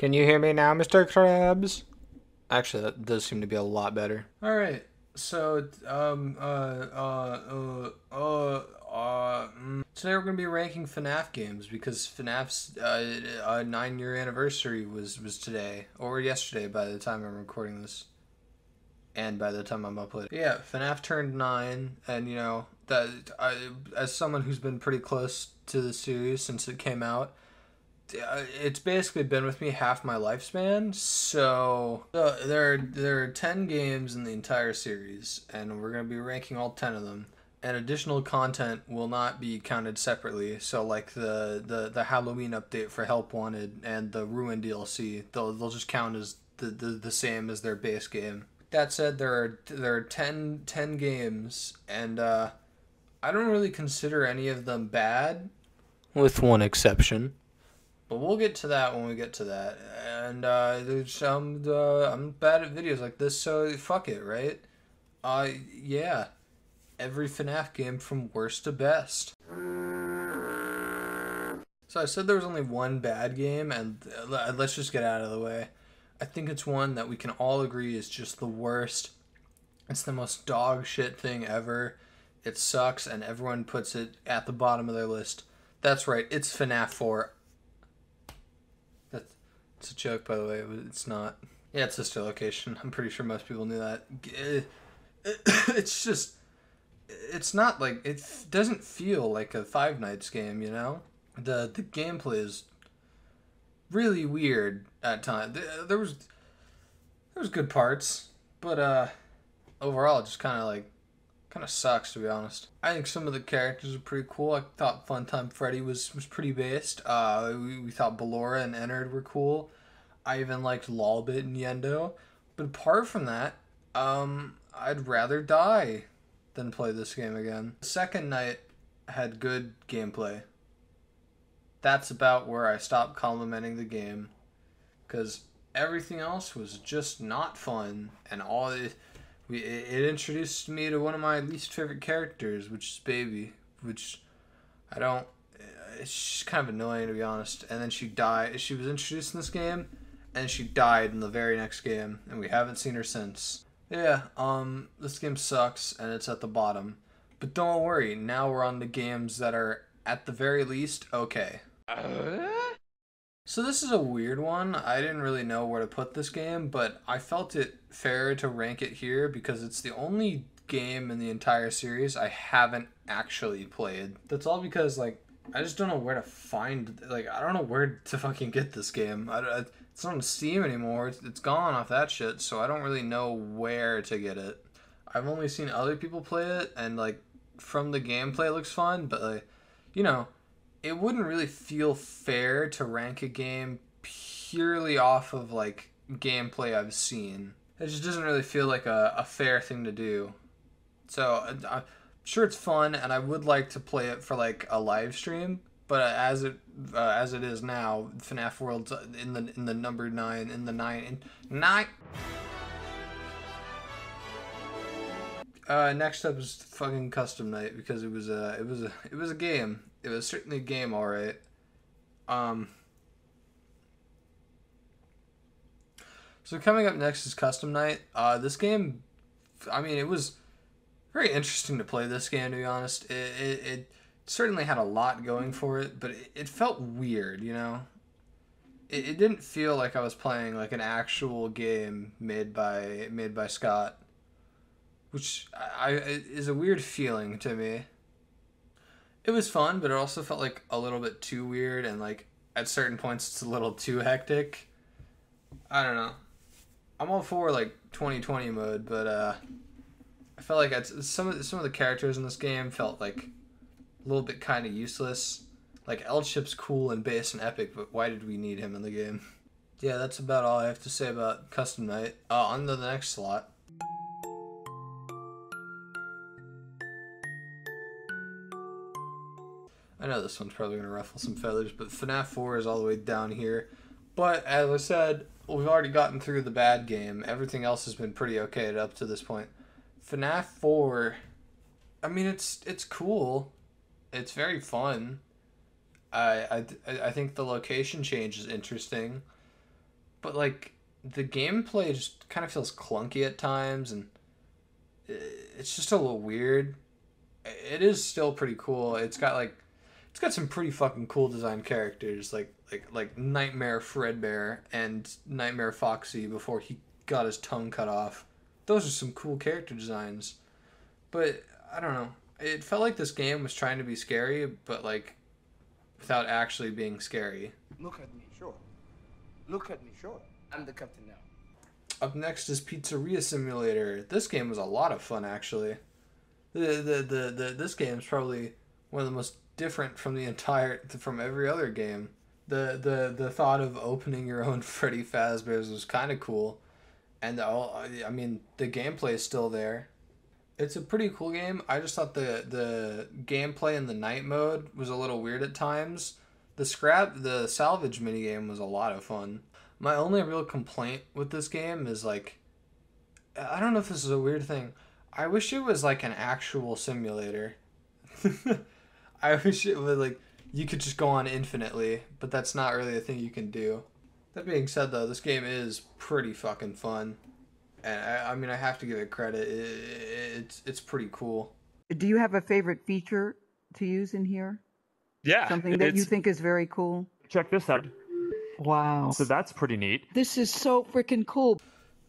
Can you hear me now, Mr. Krabs? Actually, that does seem to be a lot better. All right. So, today we're gonna be ranking FNAF games because FNAF's 9-year anniversary was today or yesterday by the time I'm recording this, and by the time I'm uploading. Yeah, FNAF turned 9, and you know that as someone who's been pretty close to the series since it came out, it's basically been with me half my lifespan. So there are 10 games in the entire series, and we're gonna be ranking all 10 of them. And additional content will not be counted separately. So like the Halloween update for Help Wanted and the Ruin DLC, they'll just count as the same as their base game. That said, there are 10 games, and I don't really consider any of them bad, with one exception. But we'll get to that when we get to that. And I'm bad at videos like this, so fuck it, right? Yeah. Every FNAF game from worst to best. So I said there was only one bad game, and let's just get out of the way. I think it's one that we can all agree is just the worst. It's the most dog shit thing ever. It sucks, and everyone puts it at the bottom of their list. That's right, it's FNAF 4. It's a joke, by the way. It's not. Yeah, it's sister location. I'm pretty sure most people knew that. It's just, it's not like, it doesn't feel like a Five Nights game, you know? The gameplay is really weird at times. There was good parts, but overall it just kind of sucks, to be honest. I think some of the characters are pretty cool. I thought Funtime Freddy was pretty based. We thought Ballora and Ennard were cool. I even liked Lolbit and Yendo. But apart from that, I'd rather die than play this game again. The second night had good gameplay. That's about where I stopped complimenting the game, because everything else was just not fun, and it introduced me to one of my least favorite characters, which is Baby, which I don't. It's just kind of annoying, to be honest. And then she died. She was introduced in this game, and she died in the very next game, and we haven't seen her since. Yeah, this game sucks, and it's at the bottom. But don't worry, now we're on the games that are, at the very least, okay. So this is a weird one. I didn't really know where to put this game, but I felt it fair to rank it here because it's the only game in the entire series I haven't actually played. That's all because, like, I just don't know where to find, like, I don't know where to fucking get this game. It's not on Steam anymore. It's gone off that shit, so I don't really know where to get it. I've only seen other people play it, and, like, from the gameplay it looks fun, but, like, you know, it wouldn't really feel fair to rank a game purely off of, like, gameplay I've seen. It just doesn't really feel like a fair thing to do. So, I'm sure it's fun, and I would like to play it for, like, a live stream, but as it is now, FNAF World's in the number 9, in the 9. Next up is fucking Custom Night, because it was a game. It was certainly a game, all right. So coming up next is Custom Night. This game, I mean, it was very interesting to play this game, to be honest. It certainly had a lot going for it, but it felt weird, you know? It didn't feel like I was playing like an actual game made by Scott, which is a weird feeling to me. It was fun, but it also felt like a little bit too weird, and like at certain points it's a little too hectic. I don't know. I'm all for like 2020 mode, but I felt like some of the characters in this game felt like a little bit kind of useless. Like L-Chip's cool and base and epic, but why did we need him in the game? Yeah, that's about all I have to say about Custom Night. On to the next slot. I know this one's probably going to ruffle some feathers, but FNAF 4 is all the way down here. But as I said, we've already gotten through the bad game. Everything else has been pretty okay up to this point. FNAF 4, I mean, it's cool. It's very fun. I think the location change is interesting. but like the gameplay just kind of feels clunky at times, and it's just a little weird. It is still pretty cool. It's got some pretty fucking cool design characters, like Nightmare Fredbear and Nightmare Foxy before he got his tongue cut off. Those are some cool character designs. But I don't know. It felt like this game was trying to be scary, but like without actually being scary. Look at me, sure. Look at me, sure. I'm the captain now. Up next is Pizzeria Simulator. This game was a lot of fun, actually. This game is probably one of the most different from every other game. The thought of opening your own Freddy Fazbear's was kind of cool, and I mean the gameplay is still there. It's a pretty cool game. I just thought the gameplay in the night mode was a little weird at times. The salvage minigame was a lot of fun. My only real complaint with this game is like, I don't know if this is a weird thing. I wish it was like an actual simulator. I wish it would like, you could just go on infinitely, but that's not really a thing you can do. That being said though, this game is pretty fucking fun. And I mean, I have to give it credit. It's pretty cool. Do you have a favorite feature to use in here? Yeah. Something that you think is very cool? Check this out. Wow. So that's pretty neat. This is so freaking cool.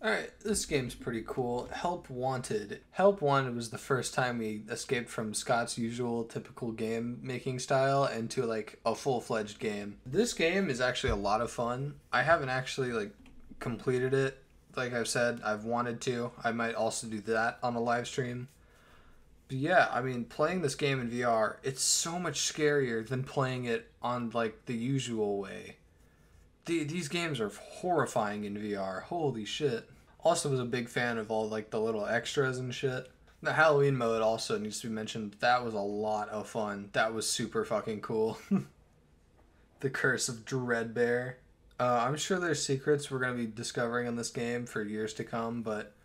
Alright, this game's pretty cool. Help Wanted. Help Wanted was the first time we escaped from Scott's usual typical game making style into like a full-fledged game. This game is actually a lot of fun. I haven't actually like completed it. Like I've said, I've wanted to. I might also do that on a live stream. But yeah, I mean, playing this game in VR, it's so much scarier than playing it on like the usual way. These games are horrifying in VR. Holy shit. Also was a big fan of all like the little extras and shit. The Halloween mode also needs to be mentioned. That was a lot of fun. That was super fucking cool. The Curse of Dreadbear. I'm sure there's secrets we're going to be discovering in this game for years to come, but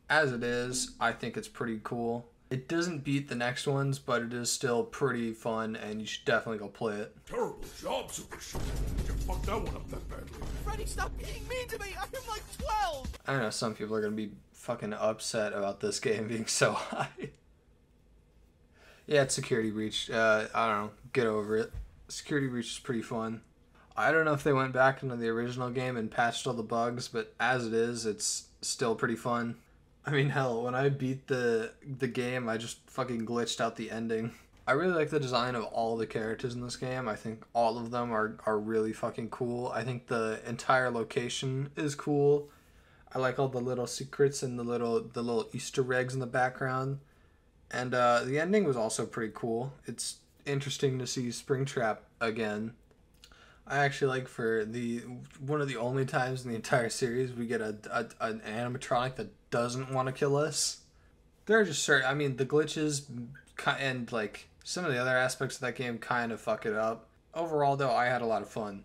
as it is, I think it's pretty cool. It doesn't beat the next ones, but it is still pretty fun, and you should definitely go play it. Terrible job, Super Shit. You fucked that one up that badly. Freddy, stop being mean to me! I'm like 12! I know some people are going to be fucking upset about this game being so high. Yeah, it's Security Breach. I don't know. Get over it. Security Breach is pretty fun. I don't know if they went back into the original game and patched all the bugs, but as it is, it's still pretty fun. I mean, hell, when I beat the game, I just fucking glitched out the ending. I really like the design of all the characters in this game. I think all of them are really fucking cool. I think the entire location is cool. I like all the little secrets and the little Easter eggs in the background. And the ending was also pretty cool. It's interesting to see Springtrap again. I actually like for one of the only times in the entire series we get an animatronic that doesn't want to kill us. There are just certain, I mean, the glitches and like some of the other aspects of that game kind of fuck it up. Overall though, I had a lot of fun.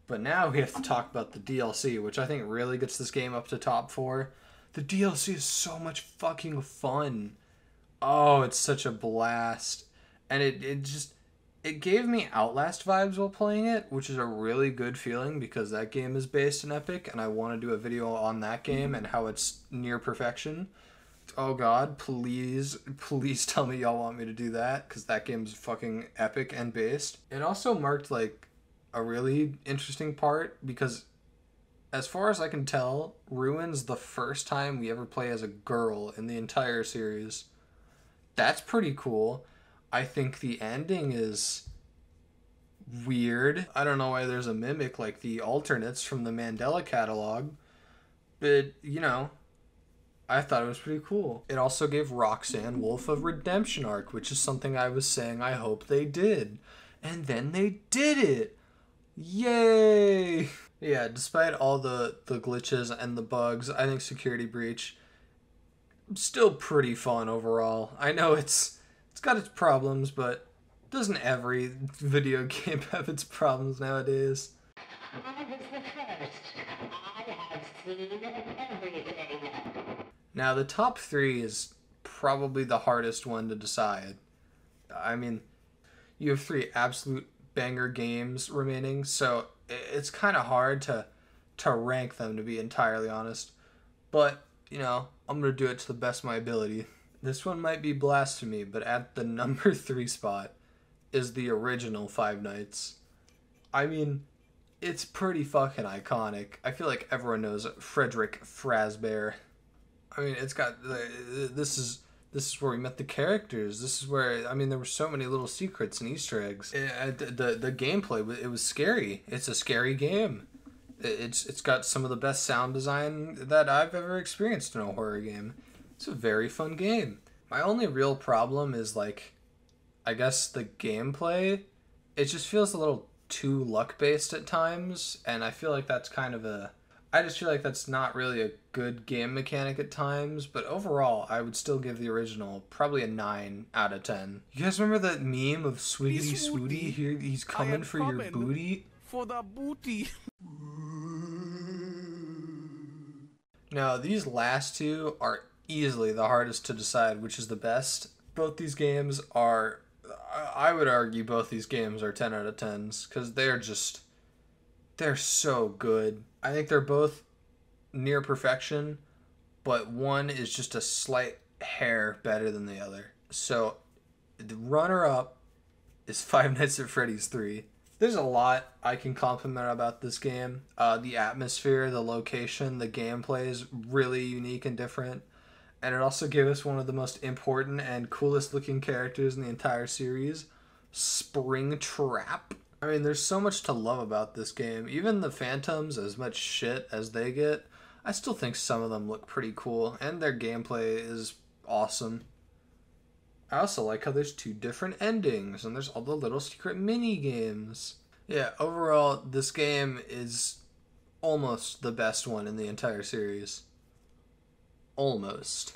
But now we have to talk about the DLC, which I think really gets this game up to top 4. The DLC is so much fucking fun. Oh, it's such a blast. And it gave me Outlast vibes while playing it, which is a really good feeling because that game is based in Epic, and I want to do a video on that game and how it's near perfection. Oh god, please tell me y'all want me to do that, because that game's fucking epic and based. It also marked like a really interesting part, because as far as I can tell, Ruin's the first time we ever play as a girl in the entire series. That's pretty cool. I think the ending is weird. I don't know why there's a mimic like the alternates from the Mandela catalog, but you know, I thought it was pretty cool. It also gave Roxanne Wolf a redemption arc, which is something I was saying I hope they did. And then they did it! Yay! Yeah, despite all the glitches and the bugs, I think Security Breach still pretty fun overall. I know it's got its problems, but doesn't every video game have its problems nowadays? I was the first. I have seen everything. Now, the top 3 is probably the hardest one to decide. I mean, you have 3 absolute banger games remaining, so it's kind of hard to to rank them, to be entirely honest. But, you know, I'm going to do it to the best of my ability. This one might be blasphemy, but at the number 3 spot is the original Five Nights. I mean, it's pretty fucking iconic. I feel like everyone knows Frederick Fazbear. I mean, it's got this is where we met the characters. This is where, I mean, there were so many little secrets and Easter eggs. The gameplay, it was scary. It's a scary game. It's got some of the best sound design that I've ever experienced in a horror game. It's a very fun game. My only real problem is, like, I guess the gameplay. It just feels a little too luck-based at times, and I feel like that's kind of I just feel like that's not really a good game mechanic at times, but overall, I would still give the original probably a 9 out of 10. You guys remember that meme of Swiggity Swooty? Here, he's coming for your booty? For the booty. Now, these last two are easily the hardest to decide which is the best. Both these games are, I would argue both these games are 10 out of 10s, because they're so good. I think they're both near perfection, but one is just a slight hair better than the other. So, the runner-up is Five Nights at Freddy's 3. There's a lot I can compliment about this game. The atmosphere, the location, the gameplay is really unique and different. And it also gave us one of the most important and coolest looking characters in the entire series, Springtrap. I mean, there's so much to love about this game. Even the Phantoms, as much shit as they get, I still think some of them look pretty cool, and their gameplay is awesome. I also like how there's 2 different endings, and there's all the little secret mini games. Yeah, overall, this game is almost the best one in the entire series. Almost.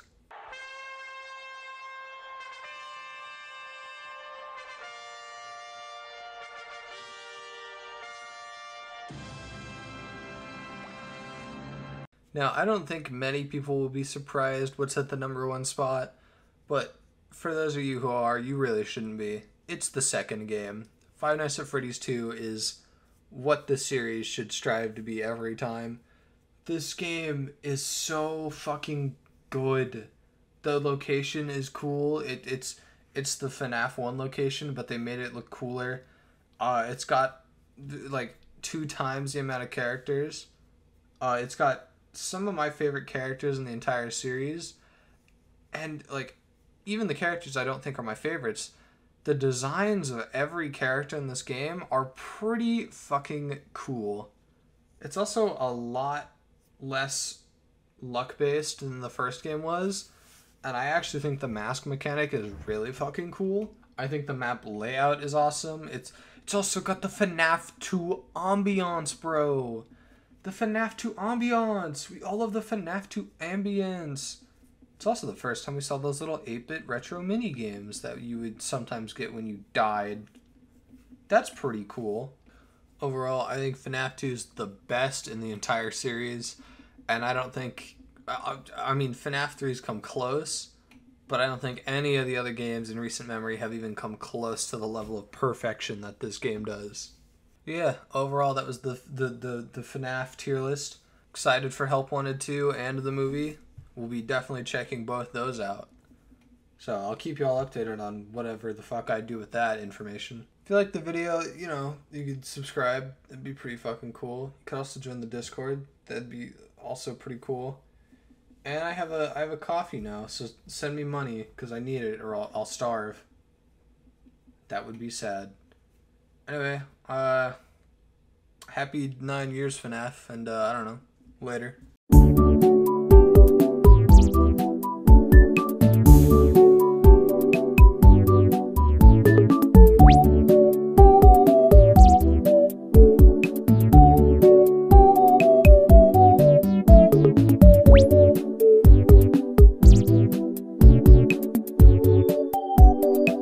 Now, I don't think many people will be surprised what's at the number 1 spot, but for those of you who are, you really shouldn't be. It's the second game. Five Nights at Freddy's 2 is what the series should strive to be every time. This game is so fucking good. The location is cool. It's the FNAF 1 location, but they made it look cooler. It's got like 2 times the amount of characters. It's got some of my favorite characters in the entire series, and like even the characters I don't think are my favorites, the designs of every character in this game are pretty fucking cool. It's also a lot less luck-based than the first game was, and I actually think the mask mechanic is really fucking cool. I think the map layout is awesome. It's also got the FNAF 2 ambiance, bro. The FNAF 2 ambiance. We all love the FNAF 2 ambience. It's also the first time we saw those little 8-bit retro mini games that you would sometimes get when you died. That's pretty cool. Overall, I think FNAF 2 is the best in the entire series, and I don't think, I mean, FNAF 3's come close, but I don't think any of the other games in recent memory have even come close to the level of perfection that this game does. Yeah, overall, that was the FNAF tier list. Excited for Help Wanted 2 and the movie. We'll be definitely checking both those out. So I'll keep you all updated on whatever the fuck I do with that information. If you like the video, you know, you could subscribe. That'd be pretty fucking cool. You could also join the Discord. That'd be also pretty cool. And I have a coffee now, so send me money because I need it or I'll starve. That would be sad. Anyway, happy 9 years FNAF, and I don't know, later.